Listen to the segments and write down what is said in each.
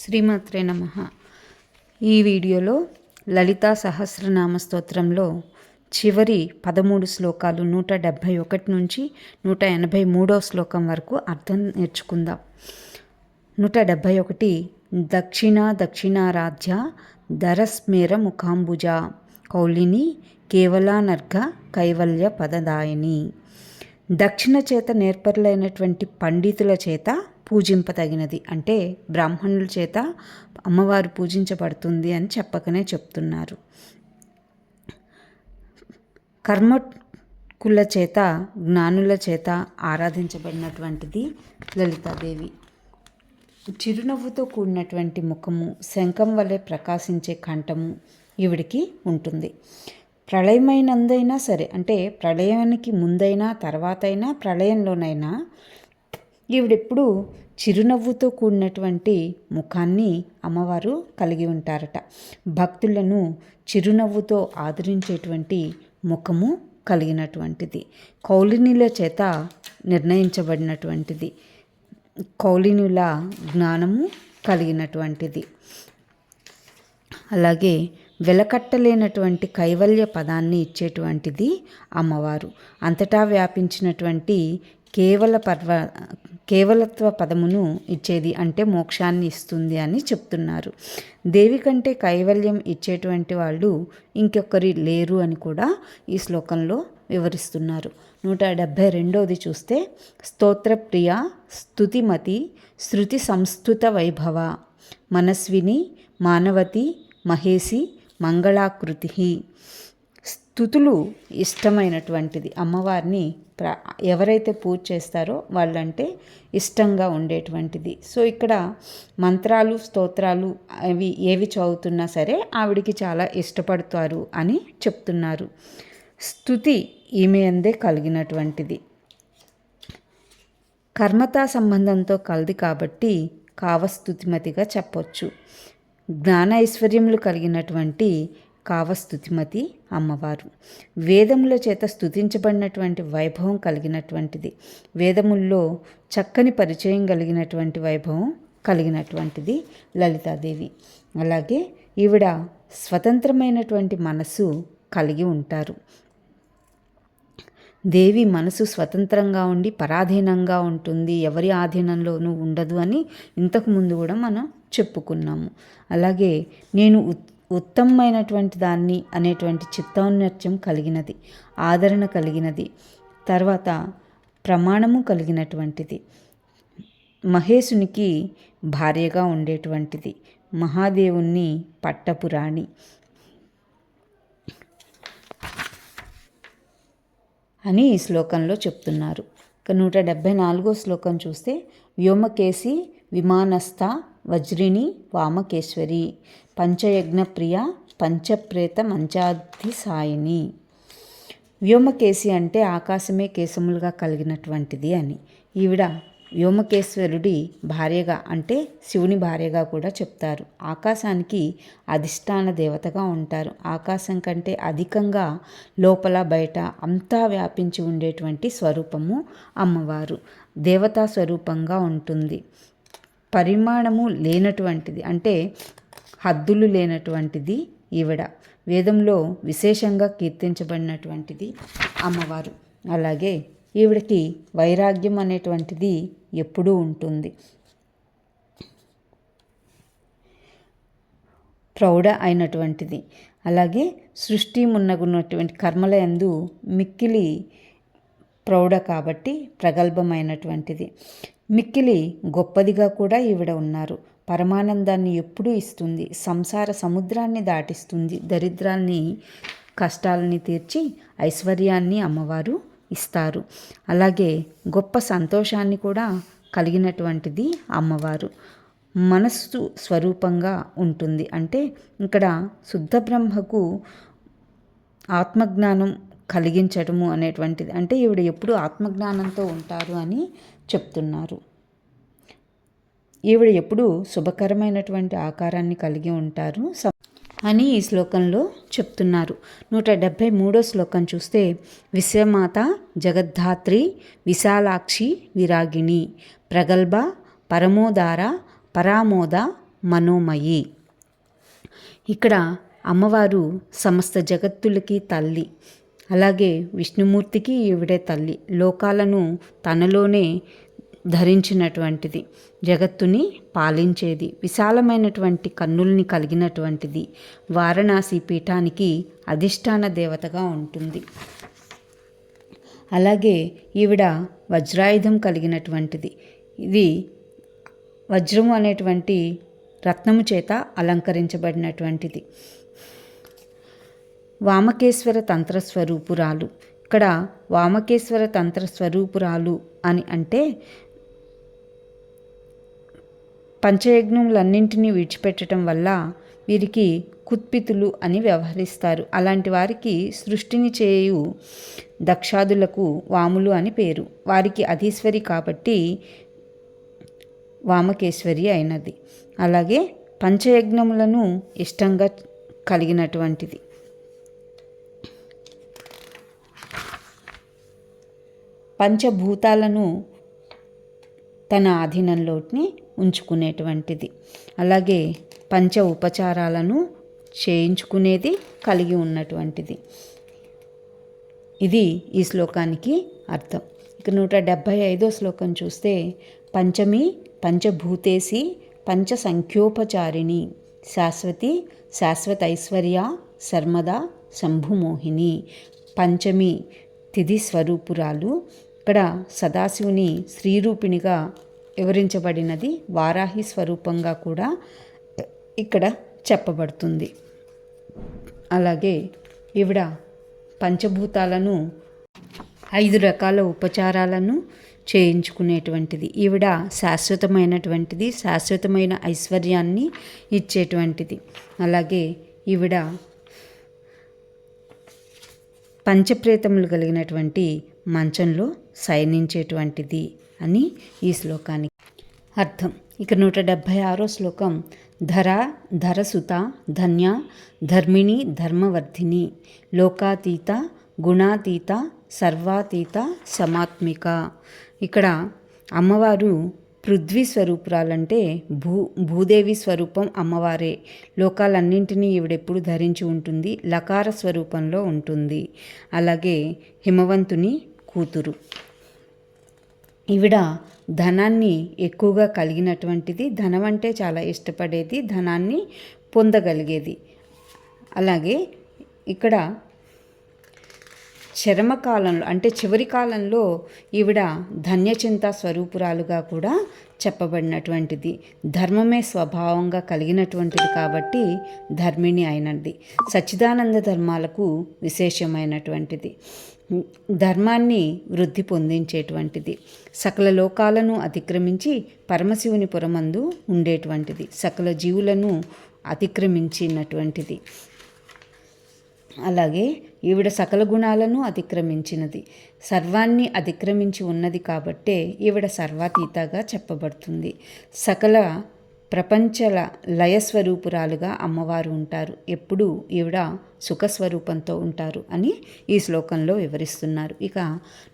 శ్రీమాత్రే నమః. ఈ వీడియోలో లలితా సహస్రనామ స్తోత్రంలో చివరి 13 శ్లోకాలు 171 నుంచి 183 శ్లోకం వరకు అర్థం నేర్చుకుందాం. 171 దక్షిణారాధ్య ధరస్మేర ముఖాంబుజ కౌలిని కేవలానర్ఘ కైవల్య పదదాయిని. దక్షిణ చేత నేర్పరులైనటువంటి పండితుల చేత పూజింపతగినది, అంటే బ్రాహ్మణుల చేత అమ్మవారు పూజించబడుతుంది అని చెప్పకనే చెప్తున్నారు. కర్మకుల చేత జ్ఞానుల చేత ఆరాధించబడినటువంటిది లలితాదేవి. చిరునవ్వుతో కూడినటువంటి ముఖము, శంఖం వలె ప్రకాశించే కంఠము ఈవిడికి ఉంటుంది. ప్రళయమైనందైనా సరే, అంటే ప్రళయానికి ముందైనా తర్వాతైనా ప్రళయంలోనైనా ఈవిడెప్పుడు చిరునవ్వుతో కూడినటువంటి ముఖాన్ని అమ్మవారు కలిగి ఉంటారట. భక్తులను చిరునవ్వుతో ఆదరించేటువంటి ముఖము కలిగినటువంటిది, కౌలినుల చేత నిర్ణయించబడినటువంటిది, కౌలినుల జ్ఞానము కలిగినటువంటిది. అలాగే వెలకట్టలేనటువంటి కైవల్య పదాన్ని ఇచ్చేటువంటిది అమ్మవారు. అంతటా వ్యాపించినటువంటి కేవలత్వ పదమును ఇచ్చేది, అంటే మోక్షాన్ని ఇస్తుంది అని చెప్తున్నారు. దేవి కంటే కైవల్యం ఇచ్చేటువంటి వాళ్ళు ఇంకొకరి లేరు అని కూడా ఈ శ్లోకంలో వివరిస్తున్నారు. 172 చూస్తే స్తోత్రప్రియ స్తుతిమతి శృతి సంస్థుత వైభవ మనస్విని మానవతి మహేసి మంగళాకృతి. స్తుతులు ఇష్టమైనటువంటిది అమ్మవారిని ఎవరైతే పూజ చేస్తారో వాళ్ళంటే ఇష్టంగా ఉండేటువంటిది. సో ఇక్కడ మంత్రాలు స్తోత్రాలు ఏవి చదువుతున్నా సరే ఆవిడికి చాలా ఇష్టపడతారు అని చెప్తున్నారు. స్తుతి ఈమె అందే కలిగినటువంటిది, కర్మతా సంబంధంతో కలది కాబట్టి కావస్తుతిమతిగా చెప్పొచ్చు. జ్ఞాన ఐశ్వర్యములు కలిగినటువంటి కావస్తుతిమతి అమ్మవారు. వేదముల చేత స్తుతించబడినటువంటి వైభవం కలిగినటువంటిది, వేదముల్లో చక్కని పరిచయం కలిగినటువంటి వైభవం కలిగినటువంటిది లలితాదేవి. అలాగే ఈవిడ స్వతంత్రమైనటువంటి మనసు కలిగి ఉంటారు. దేవి మనసు స్వతంత్రంగా ఉండి పరాధీనంగా ఉంటుంది, ఎవరి ఆధీనంలోనూ ఉండదు అని ఇంతకుముందు కూడా మనం చెప్పుకున్నాము. అలాగే నేను ఉత్తమమైనటువంటి దాన్ని అనేటువంటి చిత్తౌన్నత్యం కలిగినది, ఆదరణ కలిగినది, తర్వాత ప్రమాణము కలిగినటువంటిది, మహేశునికి భార్యగా ఉండేటువంటిది, మహాదేవుణ్ణి పట్టపురాణి అని ఈ శ్లోకంలో చెప్తున్నారు. 174 శ్లోకం చూస్తే వ్యోమకేసి విమానస్థ వజ్రిని వామకేశ్వరి పంచయజ్ఞప్రియ పంచప్రేత మంచాధిసాయిని. వ్యోమకేసి అంటే ఆకాశమే కేశములుగా కలిగినటువంటిది అని. ఈవిడ వ్యోమకేశ్వరుడి భార్యగా, అంటే శివుని భార్యగా కూడా చెప్తారు. ఆకాశానికి అధిష్టాన దేవతగా ఉంటారు. ఆకాశం కంటే అధికంగా లోపల బయట అంతా వ్యాపించి ఉండేటువంటి స్వరూపము అమ్మవారు. దేవతా స్వరూపంగా ఉంటుంది. పరిమాణము లేనటువంటిది, అంటే హద్దులు లేనటువంటిది ఈవిడ. వేదంలో విశేషంగా కీర్తించబడినటువంటిది అమ్మవారు. అలాగే ఈవిడకి వైరాగ్యం అనేటువంటిది ఎప్పుడూ ఉంటుంది. ప్రౌఢ అయినటువంటిది. అలాగే సృష్టి మున్నగున్నటువంటి కర్మల యందు మిక్కిలి ప్రౌఢ కాబట్టి ప్రగల్భమైనటువంటిది. మిక్కిలి గొప్పదిగా కూడా ఈవిడ ఉన్నారు. పరమానందాన్ని ఎప్పుడూ ఇస్తుంది, సంసార సముద్రాన్ని దాటిస్తుంది, దరిద్రాన్ని కష్టాలని తీర్చి ఐశ్వర్యాన్ని అమ్మవారు ఇస్తారు. అలాగే గొప్ప సంతోషాన్ని కూడా కలిగినటువంటిది అమ్మవారు. మనస్సు స్వరూపంగా ఉంటుంది, అంటే ఇక్కడ శుద్ధ బ్రహ్మకు ఆత్మజ్ఞానం కలిగించటము అనేటువంటిది, అంటే ఈవిడ ఎప్పుడు ఆత్మజ్ఞానంతో ఉంటారు అని చెప్తున్నారు. ఈవిడ ఎప్పుడు శుభకరమైనటువంటి ఆకారాన్ని కలిగి ఉంటారు అని ఈ శ్లోకంలో చెప్తున్నారు. 173 శ్లోకం చూస్తే విశ్వమాత జగద్ధాత్రి విశాలాక్షి విరాగిణి ప్రగల్భ పరమోదార పరామోద మనోమయి. ఇక్కడ అమ్మవారు సమస్త జగత్తులకి తల్లి. అలాగే విష్ణుమూర్తికి ఈవిడే తల్లి. లోకాలను తనలోనే ధరించినటువంటిది, జగత్తుని పాలించేది, విశాలమైనటువంటి కన్నుల్ని కలిగినటువంటిది, వారణాసి పీఠానికి అధిష్టాన దేవతగా ఉంటుంది. అలాగే ఈవిడ వజ్రాయుధం కలిగినటువంటిది. ఇది వజ్రము అనేటువంటి రత్నము చేత అలంకరించబడినటువంటిది. వామకేశ్వర తంత్రస్వరూపురాలు. ఇక్కడ వామకేశ్వర తంత్రస్వరూపురాలు అని అంటే పంచయజ్ఞములన్నింటినీ విడిచిపెట్టడం వల్ల వీరికి కుత్పితులు అని వ్యవహరిస్తారు. అలాంటి వారికి సృష్టిని చేయు దక్షాదులకు వాములు అని పేరు. వారికి అధీశ్వరి కాబట్టి వామకేశ్వరి అయినది. అలాగే పంచయజ్ఞములను ఇష్టంగా కలిగినటువంటిది. పంచభూతాలను తన ఆధీనంలోని ఉంచుకునేటువంటిది. అలాగే పంచ ఉపచారాలను చేయించుకునేది, కలిగి ఉన్నటువంటిది. ఇది ఈ శ్లోకానికి అర్థం. ఇక 175వ శ్లోకం చూస్తే, పంచమి పంచభూతేసి పంచ సంఖ్యోపచారిణి శాశ్వతి శాశ్వతైశ్వర్య సర్మదా శంభుమోహిని. పంచమి తిథి స్వరూపురాలు. ఇక్కడ సదాశివుని శ్రీరూపిణిగా వివరించబడినది. వారాహి స్వరూపంగా కూడా ఇక్కడ చెప్పబడుతుంది. అలాగే ఈవిడ పంచభూతాలను 5 రకాల ఉపచారాలను చేయించుకునేటువంటిది. ఈవిడ శాశ్వతమైనటువంటిది, శాశ్వతమైన ఐశ్వర్యాన్ని ఇచ్చేటువంటిది. అలాగే ఈవిడ పంచప్రేతములు కలిగినటువంటి మంచంలో శయనించేటువంటిది అని ఈ శ్లోకానికి అర్థం. ఇక 176వ శ్లోకం, ధరసుత ధన్య ధర్మిణి ధర్మవర్ధిని లోకాతీత గుణాతీత సర్వాతీత సమాత్మిక. ఇక్కడ అమ్మవారు పృథ్వీ స్వరూపురాలంటే భూదేవి స్వరూపం అమ్మవారే. లోకాలన్నింటినీ ఈవిడెప్పుడు ధరించి ఉంటుంది. లకార స్వరూపంలో ఉంటుంది. అలాగే హిమవంతుని కూతురు. ఈవిడ ధనాన్ని ఎక్కువగా కలిగినటువంటిది. ధనం అంటే చాలా ఇష్టపడేది, ధనాన్ని పొందగలిగేది. అలాగే ఇక్కడ చరమకాలంలో అంటే చివరి కాలంలో ఈవిడ ధన్యచింత స్వరూపురాలుగా కూడా చెప్పబడినటువంటిది. ధర్మమే స్వభావంగా కలిగినటువంటిది కాబట్టి ధర్మిణి అయినది. సచ్చిదానంద ధర్మాలకు విశేషమైనటువంటిది. ధర్మాన్ని వృద్ధి పొందించేటువంటిది. సకల లోకాలను అతిక్రమించి పరమశివుని పురమందు ఉండేటువంటిది. సకల జీవులను అతిక్రమించినటువంటిది. అలాగే ఈవిడ సకల గుణాలను అతిక్రమించినది. సర్వాన్ని అతిక్రమించి ఉన్నది కాబట్టే ఈవిడ సర్వాతీతగా చెప్పబడుతుంది. సకల ప్రపంచల లయస్వరూపురాలుగా అమ్మవారు ఉంటారు. ఎప్పుడూ ఈవిడ సుఖస్వరూపంతో ఉంటారు అని ఈ శ్లోకంలో వివరిస్తున్నారు. ఇక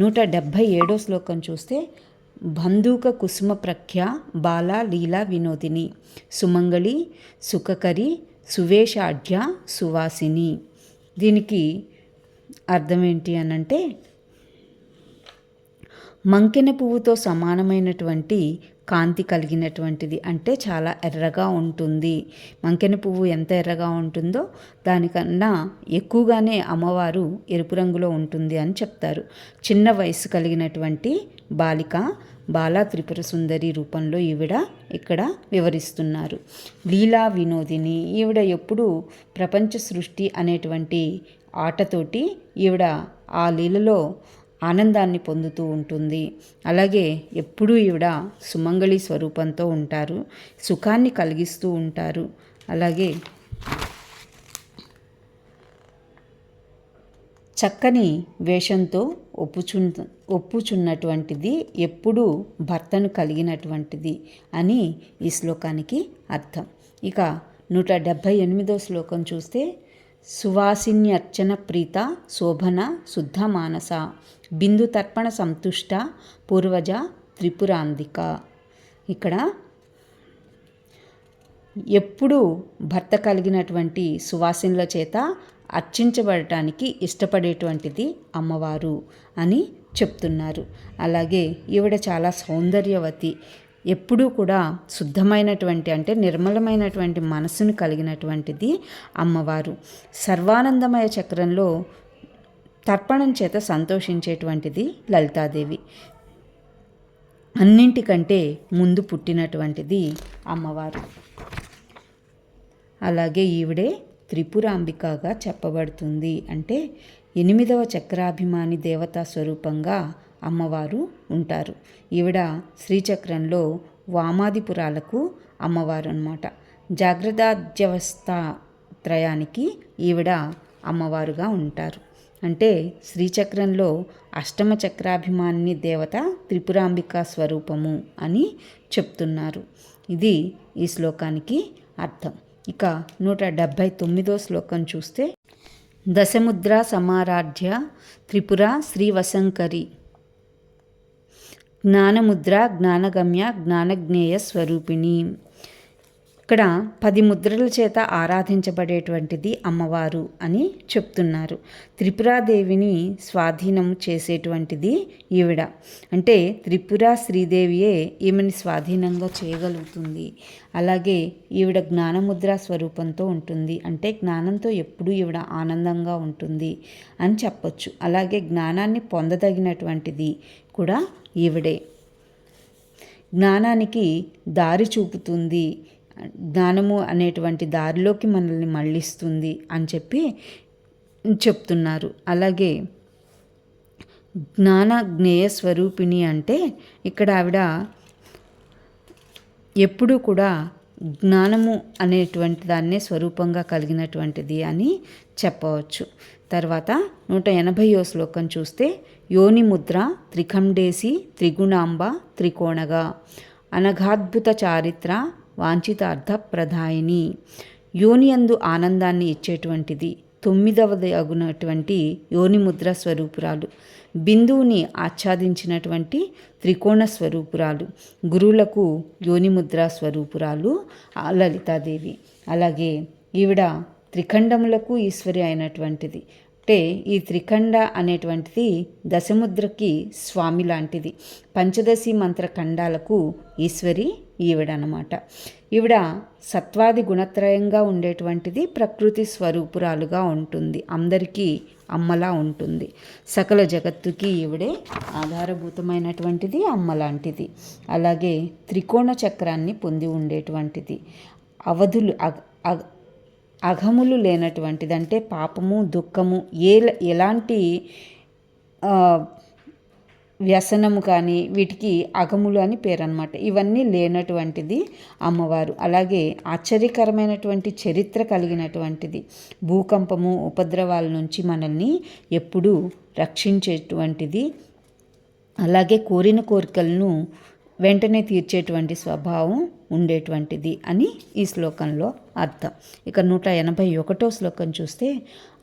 177వ శ్లోకం చూస్తే, బంధూక కుసుమ ప్రఖ్య బాల లీలా వినోదిని సుమంగళి సుఖకరి సువేషాఢ్య సువాసిని. దీనికి అర్థం ఏంటి అనంటే, మంకెన పువ్వుతో సమానమైనటువంటి కాంతి కలిగినటువంటిది. అంటే చాలా ఎర్రగా ఉంటుంది. మంకెన పువ్వు ఎంత ఎర్రగా ఉంటుందో దానికన్నా ఎక్కువగానే అమ్మవారు ఎరుపు రంగులో ఉంటుంది అని చెప్తారు. చిన్న వయసు కలిగినటువంటి బాలిక బాలా త్రిపుర సుందరి రూపంలో ఈవిడ ఇక్కడ వివరిస్తున్నారు. లీలా వినోదిని. ఈవిడ ఎప్పుడూ ప్రపంచ సృష్టి అనేటువంటి ఆటతోటి ఈవిడ ఆ లీలలో ఆనందాన్ని పొందుతూ ఉంటుంది. అలాగే ఎప్పుడూ ఈవిడ సుమంగళి స్వరూపంతో ఉంటారు. సుఖాన్ని కలిగిస్తూ ఉంటారు. అలాగే చక్కని వేషంతో ఒప్పుచున్నటువంటిది, ఎప్పుడూ భర్తను కలిగినటువంటిది అని ఈ శ్లోకానికి అర్థం. ఇక 178వ శ్లోకం చూస్తే, సువాసిన్యర్చన ప్రీత శోభన శుద్ధ మానస బిందు తర్పణ సంతుష్ట పూర్వజ త్రిపురాంధిక. ఇక్కడ ఎప్పుడూ భర్త కలిగినటువంటి సువాసినుల చేత అర్చించబడటానికి ఇష్టపడేటువంటిది అమ్మవారు అని చెప్తున్నారు. అలాగే ఈవిడ చాలా సౌందర్యవతి, ఎప్పుడూ కూడా శుద్ధమైనటువంటి అంటే నిర్మలమైనటువంటి మనసును కలిగినటువంటిది అమ్మవారు. సర్వానందమయ చక్రంలో తర్పణం చేత సంతోషించేటువంటిది లలితాదేవి. అన్నింటికంటే ముందు పుట్టినటువంటిది అమ్మవారు. అలాగే ఈవిడే త్రిపురాంబికగా చెప్పబడుతుంది. అంటే 8వ చక్రాభిమాని దేవతా స్వరూపంగా అమ్మవారు ఉంటారు. ఈవిడ శ్రీచక్రంలో వామాదిపురాలకు అమ్మవారు అన్నమాట. జాగ్రత్తాధ్యవస్థ త్రయానికి ఈవిడ అమ్మవారుగా ఉంటారు. అంటే శ్రీచక్రంలో అష్టమ చక్రాభిమాని దేవత త్రిపురాంబిక స్వరూపము అని చెప్తున్నారు. ఇది ఈ శ్లోకానికి అర్థం. ఇక 179వ శ్లోకం చూస్తే, దశముద్ర సమారాధ్య త్రిపుర శ్రీవశంకరి జ్ఞానముద్ర జ్ఞానగమ్య జ్ఞానజ్ఞేయ స్వరూపిణి. ఇక్కడ 10 ముద్రల చేత ఆరాధించబడేటువంటిది అమ్మవారు అని చెప్తున్నారు. త్రిపురాదేవిని స్వాధీనం చేసేటువంటిది ఈవిడ. అంటే త్రిపుర శ్రీదేవియే ఈమెని స్వాధీనంగా చేయగలుగుతుంది. అలాగే ఈవిడ జ్ఞానముద్ర స్వరూపంతో ఉంటుంది. అంటే జ్ఞానంతో ఎప్పుడూ ఈవిడ ఆనందంగా ఉంటుంది అని చెప్పొచ్చు. అలాగే జ్ఞానాన్ని పొందదగినటువంటిది కూడా ఈవిడే. జ్ఞానానికి దారి చూపుతుంది, జ్ఞానము అనేటువంటి దారిలోకి మనల్ని మళ్ళిస్తుంది అని చెప్పి చెప్తున్నారు. అలాగే జ్ఞాన జ్ఞేయ స్వరూపిణి అంటే ఇక్కడ ఆవిడ ఎప్పుడూ కూడా జ్ఞానము అనేటువంటి దాన్నే స్వరూపంగా కలిగినటువంటిది అని చెప్పవచ్చు. తర్వాత 180వ శ్లోకం చూస్తే, యోని ముద్ర త్రిఖండేసి త్రిగుణాంబ త్రికోణగా అనఘాద్భుత చారిత్ర వాంఛితార్థ ప్రదాయిని. యోనియందు ఆనందాన్ని ఇచ్చేటువంటిది 9వది అగునటువంటి యోనిముద్ర స్వరూపురాలు. బిందువుని ఆచ్ఛాదించినటువంటి త్రికోణ స్వరూపురాలు. గురువులకు యోనిముద్ర స్వరూపురాలు లలితాదేవి. అలాగే ఈవిడ త్రిఖండములకు ఈశ్వరి అయినటువంటిది. అంటే ఈ త్రిఖండ అనేటువంటిది దశముద్రకి స్వామి లాంటిది. పంచదశి మంత్ర ఖండాలకు ఈశ్వరి ఈవిడనమాట. ఈవిడ సత్వాది గుణత్రయంగా ఉండేటువంటిది, ప్రకృతి స్వరూపురాలుగా ఉంటుంది, అందరికీ అమ్మలా ఉంటుంది. సకల జగత్తుకి ఈవిడే ఆధారభూతమైనటువంటిది, అమ్మలాంటిది. అలాగే త్రికోణ చక్రాన్ని పొంది ఉండేటువంటిది. అవధులు అఘములు లేనటువంటిది. అంటే పాపము దుఃఖము ఎలాంటి వ్యసనము కానీ వీటికి అఘములు అని పేరు అన్నమాట. ఇవన్నీ లేనటువంటిది అమ్మవారు. అలాగే ఆశ్చర్యకరమైనటువంటి చరిత్ర కలిగినటువంటిది. భూకంపము ఉపద్రవాల నుంచి మనల్ని ఎప్పుడూ రక్షించేటువంటిది. అలాగే కోరిన కోరికలను వెంటనే తీర్చేటువంటి స్వభావం ఉండేటువంటిది అని ఈ శ్లోకంలో అర్థం. ఇక 181వ శ్లోకం చూస్తే,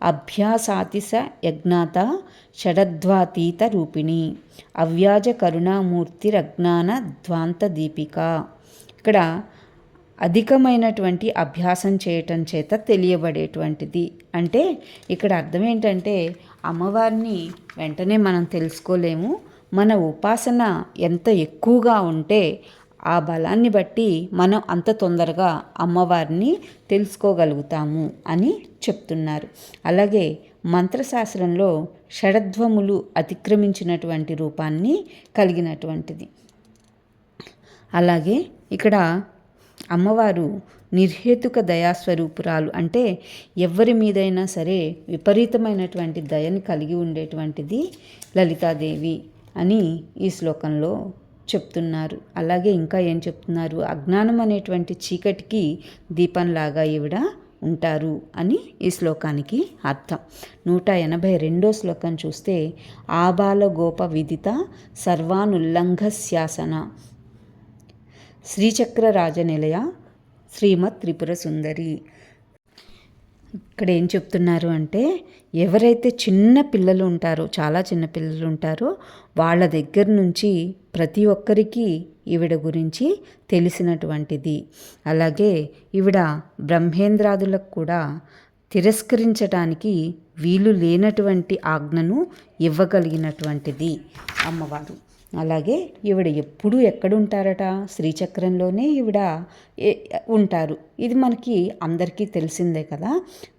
అభ్యాసాతిశ యజ్ఞాత షడద్వాతీత రూపిణి అవ్యాజ కరుణామూర్తిరజ్ఞాన ధ్వాంత దీపిక. ఇక్కడ అధికమైనటువంటి అభ్యాసం చేయటం చేత తెలియబడేటువంటిది. అంటే ఇక్కడ అర్థం ఏంటంటే అమ్మవారిని వెంటనే మనం తెలుసుకోలేము. మన ఉపాసన ఎంత ఎక్కువగా ఉంటే ఆ బలాన్ని బట్టి మనం అంత తొందరగా అమ్మవారిని తెలుసుకోగలుగుతాము అని చెప్తున్నారు. అలాగే మంత్రశాస్త్రంలో షడధ్వములు అతిక్రమించినటువంటి రూపాన్ని కలిగినటువంటిది. అలాగే ఇక్కడ అమ్మవారు నిర్హేతుక దయాస్వరూపురాలు. అంటే ఎవరి మీదైనా సరే విపరీతమైనటువంటి దయని కలిగి ఉండేటువంటిది లలితాదేవి అని ఈ శ్లోకంలో చెప్తున్నారు. అలాగే ఇంకా ఏం చెప్తున్నారు, అజ్ఞానం అనేటువంటి చీకటికి దీపంలాగా ఈవిడ ఉంటారు అని ఈ శ్లోకానికి అర్థం. 182వ శ్లోకం చూస్తే, ఆబాల గోప విదిత సర్వానుల్లంఘస్యాసన శ్రీచక్ర రాజనిలయ శ్రీమత్ త్రిపుర సుందరి. ఇక్కడ ఏం చెప్తున్నారు అంటే, ఎవరైతే చిన్న పిల్లలు ఉంటారో, చాలా చిన్న పిల్లలు ఉంటారో వాళ్ళ దగ్గర నుంచి ప్రతి ఒక్కరికి ఈవిడ గురించి తెలిసినటువంటిది. అలాగే ఈవిడ బ్రహ్మేంద్రాదులకు కూడా తిరస్కరించడానికి వీలు లేనటువంటి ఆజ్ఞను ఇవ్వగలిగినటువంటిది అమ్మవారు. అలాగే ఈవిడ ఎప్పుడూ ఎక్కడుంటారట, శ్రీచక్రంలోనే ఈవిడ ఉంటారు. ఇది మనకి అందరికీ తెలిసిందే కదా.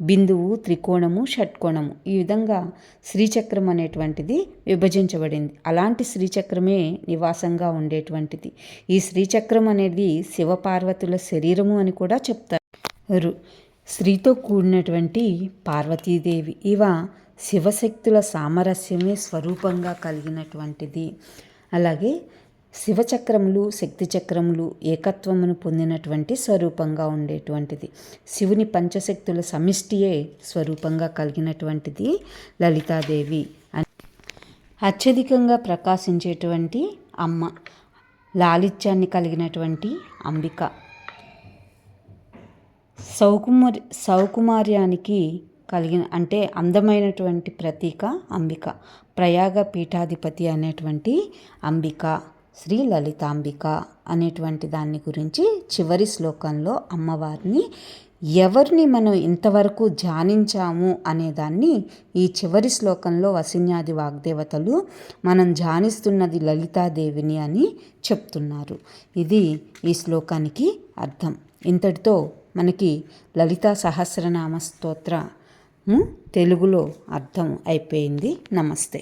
బిందువు, త్రికోణము, షట్కోణము ఈ విధంగా శ్రీచక్రం అనేటువంటిది విభజించబడింది. అలాంటి శ్రీచక్రమే నివాసంగా ఉండేటువంటిది. ఈ శ్రీచక్రం అనేది శివపార్వతుల శరీరము అని కూడా చెప్తారు. స్త్రీతో కూడినటువంటి పార్వతీదేవి ఇవ శివశక్తుల సామరస్యమే స్వరూపంగా కలిగినటువంటిది. అలాగే శివచక్రములు, శక్తి చక్రములు ఏకత్వమును పొందినటువంటి స్వరూపంగా ఉండేటువంటిది. శివుని పంచశక్తుల సమిష్టియే స్వరూపంగా కలిగినటువంటిది లలితాదేవి. అత్యధికంగా ప్రకాశించేటువంటి అమ్మ, లాలిత్యాన్ని కలిగినటువంటి అంబిక, సౌకుమార్యానికి కలిగిన అంటే అందమైనటువంటి ప్రతీక అంబిక. ప్రయాగ పీఠాధిపతి అనేటువంటి అంబిక, శ్రీ లలితాంబిక అనేటువంటి దాన్ని గురించి చివరి శ్లోకంలో అమ్మవారిని ఎవరిని మనం ఇంతవరకు ధ్యానించాము అనేదాన్ని ఈ చివరి శ్లోకంలో వసిన్యాది వాగ్దేవతలు మనం ధ్యానిస్తున్నది లలితాదేవిని అని చెప్తున్నారు. ఇది ఈ శ్లోకానికి అర్థం. ఇంతటితో మనకి లలితా సహస్రనామ స్తోత్ర తెలుగులో అర్థం అయిపోయింది. నమస్తే.